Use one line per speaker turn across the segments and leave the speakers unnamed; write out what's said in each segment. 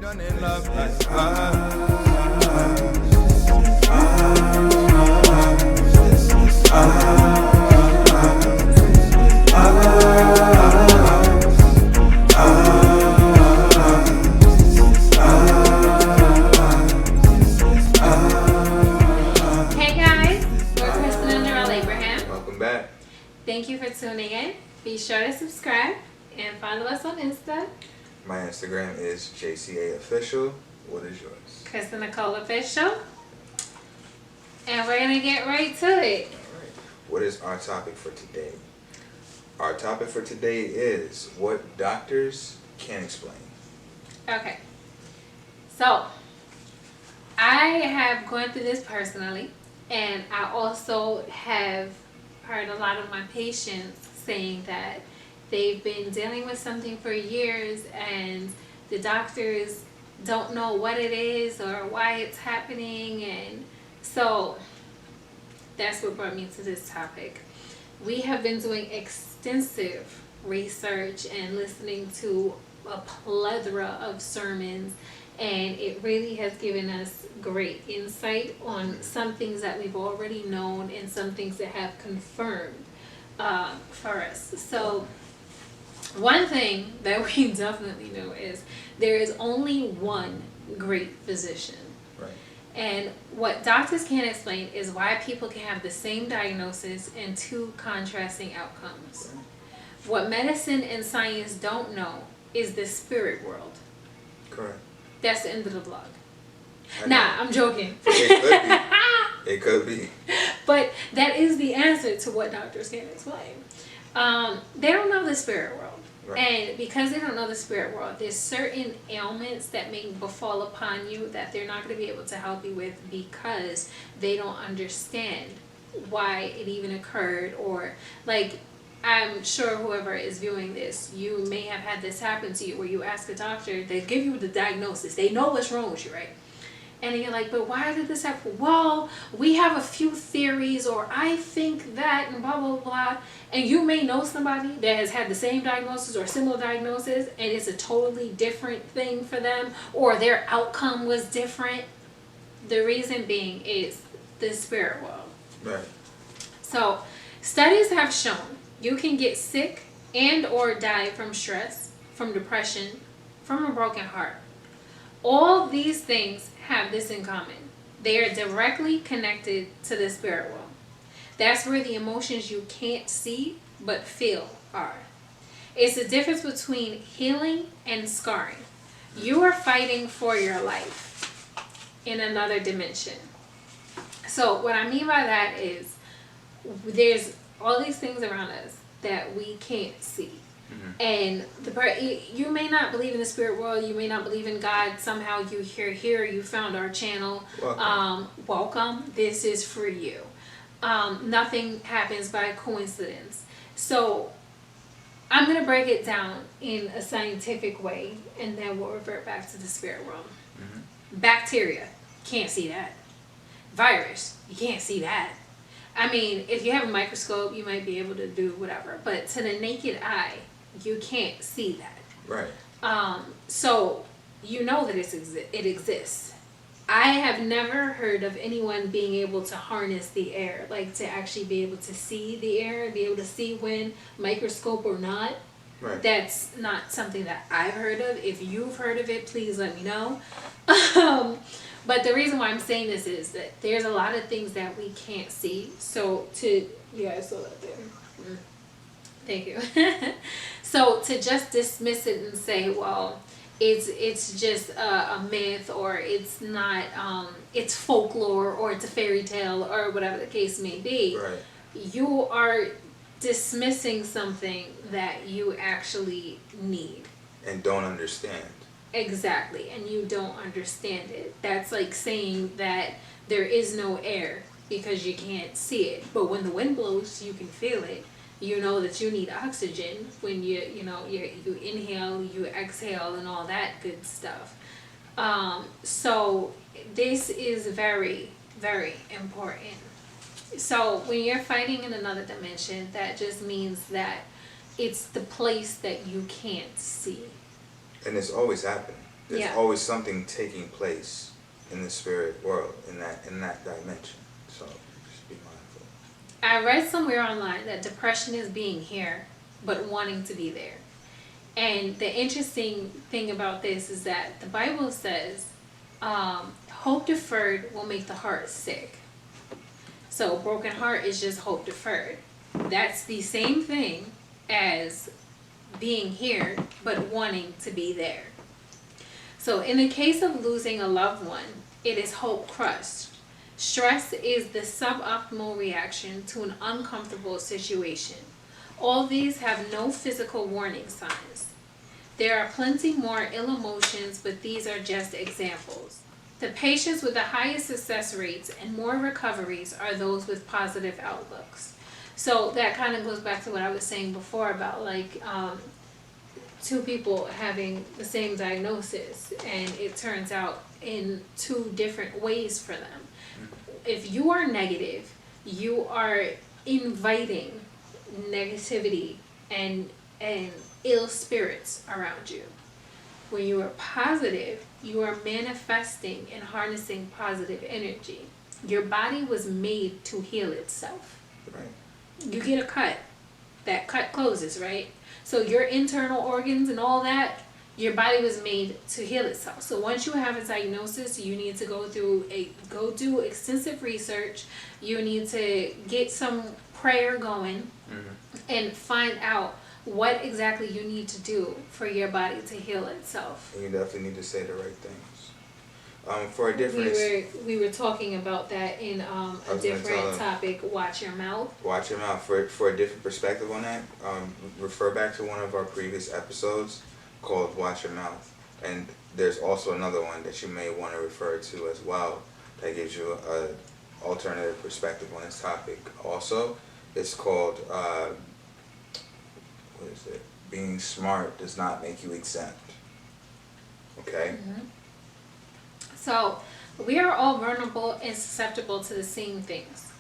done in love like
Hey guys, we're Kristen and Jarrell Abraham.
Welcome back.
Thank you for tuning in. Be sure to subscribe and follow us on Insta.
My Instagram is JCA Official. What is yours?
Kristen Nicole Official. And we're going to get right to it.
Alright. What is our topic for today? Our topic for today is what doctors can't explain.
Okay. So, I have gone through this personally, and I also have heard a lot of my patients saying that they've been dealing with something for years and the doctors don't know what it is or why it's happening. And so that's what brought me to this topic. We have been doing extensive research and listening to a plethora of sermons, and it really has given us great insight on some things that we've already known and some things that have confirmed for us. So one thing that we definitely know is there is only one great physician.
Right.
And what doctors can't explain is why people can have the same diagnosis and two contrasting outcomes.
Right.
What medicine and science don't know is the spirit world.
Correct.
That's the end of the vlog.
I know.
Nah, I'm joking.
It could be.
But that is the answer to what doctors can't explain. They don't know the spirit world.
Right.
And because they don't know the spirit world, there's certain ailments that may befall upon you that they're not going to be able to help you with because they don't understand why it even occurred. Or, like, I'm sure whoever is viewing this, you may have had this happen to you where you ask a doctor, they give you the diagnosis, they know what's wrong with you, right? And then you're like, but why did this happen? Well, we have a few theories, or I think that, and blah, blah, blah. And you may know somebody that has had the same diagnosis or similar diagnosis, and it's a totally different thing for them, or their outcome was different. The reason being is the spirit world.
Right.
So, studies have shown you can get sick and or die from stress, from depression, from a broken heart. All these things have this in common. They are directly connected to the spirit world. That's where the emotions you can't see but feel are. It's the difference between healing and scarring. You are fighting for your life in another dimension. So what I mean by that is there's all these things around us that we can't see. And you may not believe in the spirit world, you may not believe in God. Somehow you here, you found our channel. Welcome. This is for you. Nothing happens by coincidence. So I'm going to break it down in a scientific way, and then we'll revert back to the spirit world. Bacteria, can't see that. Virus, you can't see that. I mean, if you have a microscope, you might be able to do whatever, but to the naked eye, you can't see that.
Right.
So you know that it exists. I have never heard of anyone being able to harness the air, like to actually be able to see the air, be able to see when microscope or not.
Right.
That's not something that I've heard of. If you've heard of it, please let me know. But the reason why I'm saying this is that there's a lot of things that we can't see. So I saw that there. Thank you. So to just dismiss it and say, well, it's just a myth, or it's not, it's folklore, or it's a fairy tale, or whatever the case may be.
Right.
You are dismissing something that you actually need.
And don't understand.
Exactly, and you don't understand it. That's like saying that there is no air because you can't see it. But when the wind blows, you can feel it. You know that you need oxygen when you inhale, you exhale, and all that good stuff. So this is very, very important. So when you're fighting in another dimension, that just means that it's the place that you can't see.
And it's always happening. There's
Yeah.
always something taking place in the spirit world, in that dimension. So just be mindful.
I read somewhere online that depression is being here, but wanting to be there. And the interesting thing about this is that the Bible says, hope deferred will make the heart sick. So broken heart is just hope deferred. That's the same thing as being here, but wanting to be there. So in the case of losing a loved one, it is hope crushed. Stress is the suboptimal reaction to an uncomfortable situation. All these have no physical warning signs. There are plenty more ill emotions, but these are just examples. The patients with the highest success rates and more recoveries are those with positive outlooks. So that kind of goes back to what I was saying before about two people having the same diagnosis and it turns out in two different ways for them. If you are negative, you are inviting negativity and ill spirits around you. When you are positive, you are manifesting and harnessing positive energy. Your body was made to heal itself.
Right.
You get a cut, that cut closes, right? So your internal organs and all that, your body was made to heal itself. So once you have a diagnosis, you need to go do extensive research. You need to get some prayer going and find out what exactly you need to do for your body to heal itself.
And you definitely need to say the right things. For a different,
We were talking about that in a different topic. Watch your mouth.
Watch your mouth. For a different perspective on that, refer back to one of our previous episodes called Watch Your Mouth. And there's also another one that you may want to refer to as well that gives you a alternative perspective on this topic. Also, it's called what is it? Being smart does not make you exempt. Okay?
So, we are all vulnerable and susceptible to the same things.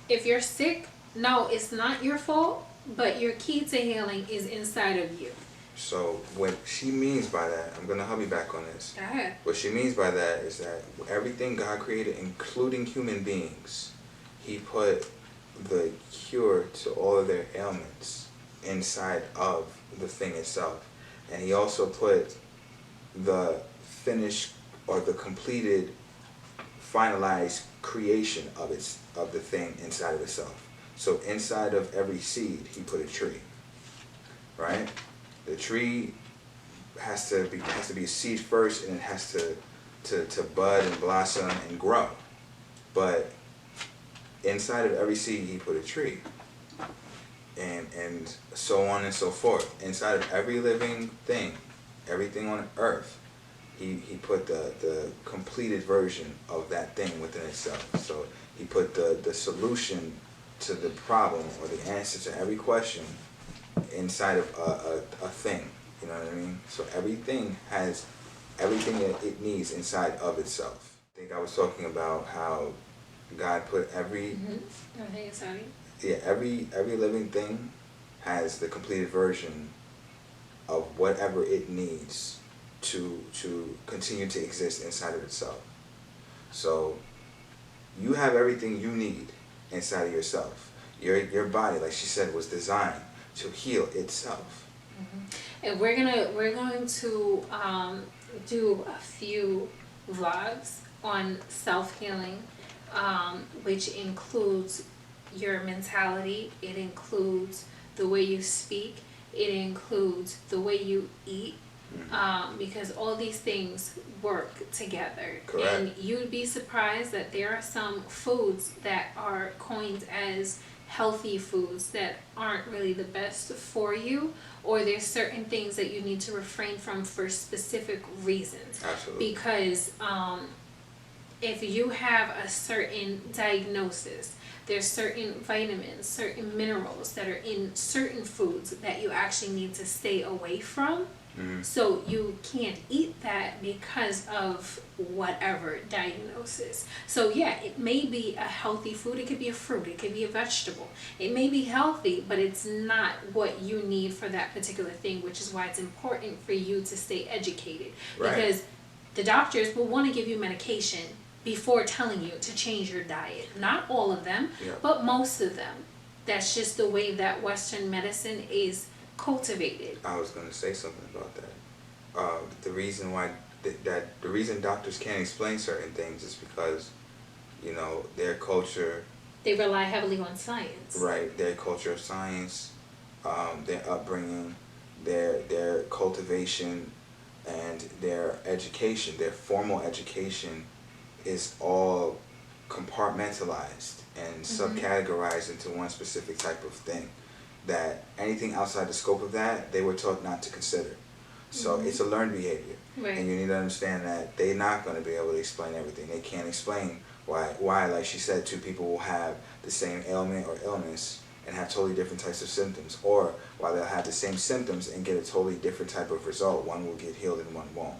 If you're sick, no, it's not your fault, but your key to healing is inside of you.
So, what she means by that, I'm going to help you back on this.
Go ahead.
What she means by that is that everything God created, including human beings, He put the cure to all of their ailments inside of the thing itself. And He also put the finished or the completed, finalized creation of the thing inside of itself. So inside of every seed, He put a tree, right? The tree has to be a seed first, and it has to bud and blossom and grow. But inside of every seed, He put a tree, and so on and so forth. Inside of every living thing, everything on earth, He put the completed version of that thing within itself. So He put the solution to the problem or the answer to every question inside of a thing. You know what I mean? So everything has everything that it needs inside of itself. I think I was talking about how God put every every living thing has the completed version of whatever it needs to continue to exist inside of itself. So you have everything you need inside of yourself. Your body, like she said, was designed to heal itself.
And we're going to do a few vlogs on self-healing, which includes your mentality. It includes the way you speak. It includes the way you eat. Because all these things work together.
Correct.
And you'd be surprised that there are some foods that are coined as healthy foods that aren't really the best for you, or there's certain things that you need to refrain from for specific reasons.
Absolutely.
Because if you have a certain diagnosis, there's certain vitamins, certain minerals that are in certain foods that you actually need to stay away from. So you can't eat that because of whatever diagnosis. So yeah, it may be a healthy food. It could be a fruit. It could be a vegetable. It may be healthy, but it's not what you need for that particular thing, which is why it's important for you to stay educated.
Right.
Because the doctors will want to give you medication before telling you to change your diet. Not all of them,
Yeah.
but most of them. That's just the way that Western medicine is cultivated.
I was gonna say something about that. The reason why the reason doctors can't explain certain things is because, you know, their culture,
They rely heavily on science.
right? Their culture of science, their upbringing, their cultivation, and their education, their formal education, is all compartmentalized and subcategorized into one specific type of thing. That anything outside the scope of that, they were taught not to consider. So it's a learned behavior.
Right.
And you need to understand that they're not going to be able to explain everything. They can't explain why, like she said, two people will have the same ailment or illness and have totally different types of symptoms. Or why they'll have the same symptoms and get a totally different type of result. One will get healed and one won't.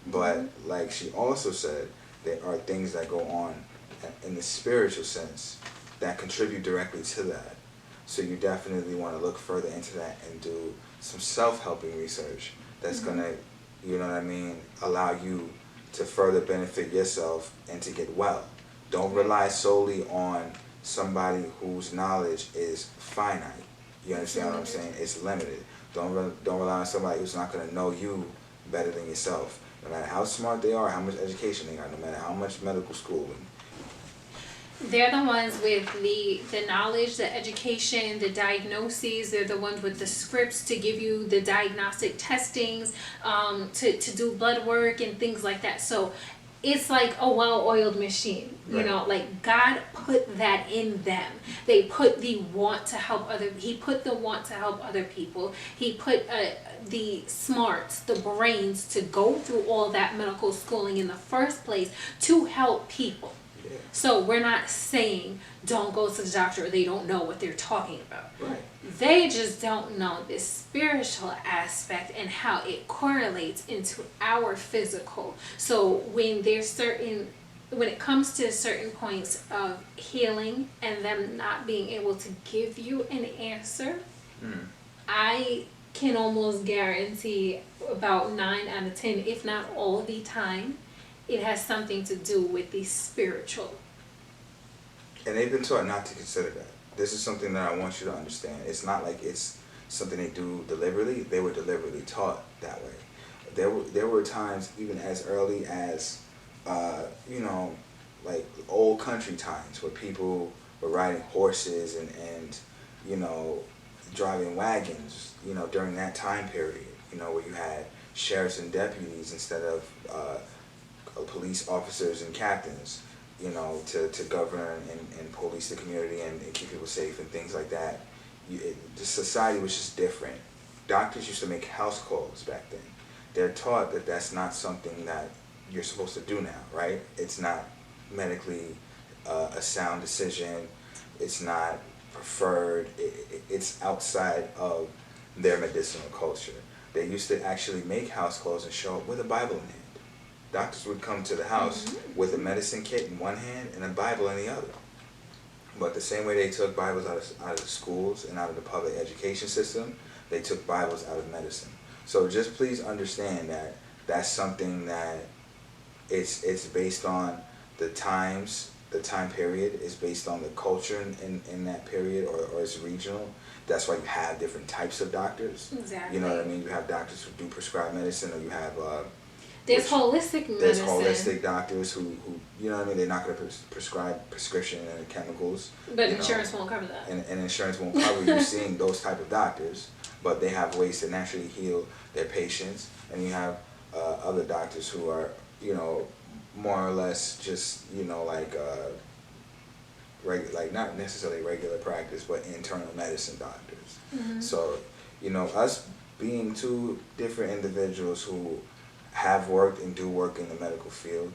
But like she also said, there are things that go on in the spiritual sense that contribute directly to that. So you definitely want to look further into that and do some self-helping research that's going to, you know what I mean, allow you to further benefit yourself and to get well. Don't rely solely on somebody whose knowledge is finite. You understand what I'm saying? It's limited. Don't rely on somebody who's not going to know you better than yourself. No matter how smart they are, how much education they got, no matter how much medical schooling.
They're the ones with the knowledge, the education, the diagnoses. They're the ones with the scripts to give you the diagnostic testings, to do blood work and things like that. So it's like a well-oiled machine, you
Right.
know, like God put that in them. They put the want to help he put the want to help other people. He put the smarts, the brains to go through all that medical schooling in the first place to help people.
Yeah.
So we're not saying don't go to the doctor or they don't know what they're talking about.
Right.
They just don't know this spiritual aspect and how it correlates into our physical. So when it comes to certain points of healing and them not being able to give you an answer, I can almost guarantee about 9 out of 10, if not all of the time, it has something to do with the spiritual.
And they've been taught not to consider that. This is something that I want you to understand. It's not like it's something they do deliberately. They were deliberately taught that way. There were times, even as early as, you know, like old country times, where people were riding horses and you know, driving wagons, you know, during that time period, you know, where you had sheriffs and deputies instead of police officers and captains, you know, to govern and police the community and keep people safe and things like that. The society was just different. Doctors used to make house calls back then. They're taught that that's not something that you're supposed to do now, right? It's not medically a sound decision. It's not preferred. It's outside of their medicinal culture. They used to actually make house calls and show up with a Bible in hand. Doctors would come to the house with a medicine kit in one hand and a Bible in the other. But the same way they took Bibles out of the schools and out of the public education system, they took Bibles out of medicine. So just please understand that that's something that it's based on the times, the time period is based on the culture in that period, or it's regional. That's why you have different types of doctors.
Exactly.
You know what I mean? You have doctors who do prescribe medicine, or you have
There's holistic medicine.
there's holistic doctors who you know what I mean, they're not going to prescribe prescription and chemicals.
But
you
insurance
know,
won't cover that.
and insurance won't cover you seeing those type of doctors, but they have ways to naturally heal their patients. And you have other doctors who are, you know, more or less just, you know, like like not necessarily regular practice, but internal medicine doctors. So, you know, us being two different individuals who have worked and do work in the medical field,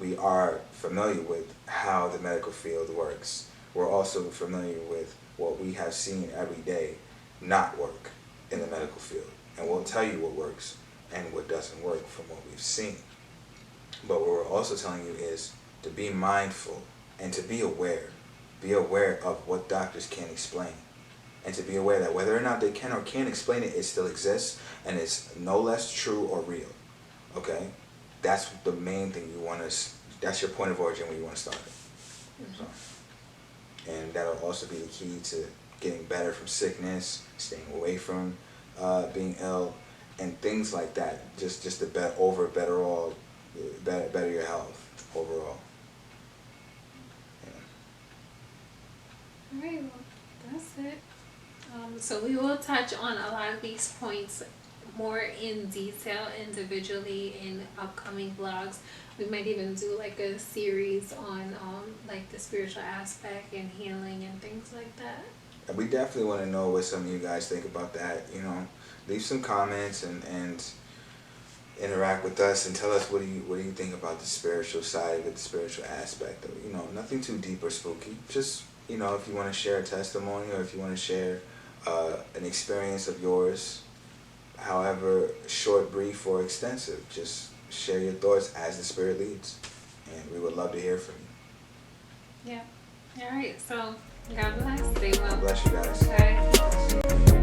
we are familiar with how the medical field works. We're also familiar with what we have seen every day not work in the medical field. And we'll tell you what works and what doesn't work from what we've seen. But what we're also telling you is to be mindful and to be aware. Be aware of what doctors can't explain. And to be aware that whether or not they can or can't explain it, it still exists and it's no less true or real. Okay? that's the main thing you want to. That's your point of origin when you want to start it. So, and that'll also be the key to getting better from sickness, staying away from being ill, and things like that. Just to better your health overall.
All right, well, that's it. So we will touch on a lot of these points more in detail individually in upcoming vlogs. We might even do like a series on like the spiritual aspect and healing and things like that.
And we definitely want to know what some of you guys think about that. You know, leave some comments and interact with us and tell us what do you think about the spiritual side of it, the spiritual aspect of it. You know, nothing too deep or spooky. Just, you know, if you want to share a testimony or if you want to share an experience of yours, however short, brief, or extensive, just share your thoughts as the Spirit leads, and we would love to hear from you.
Yeah. All right. So God bless. Stay well.
God bless you guys.
Bye.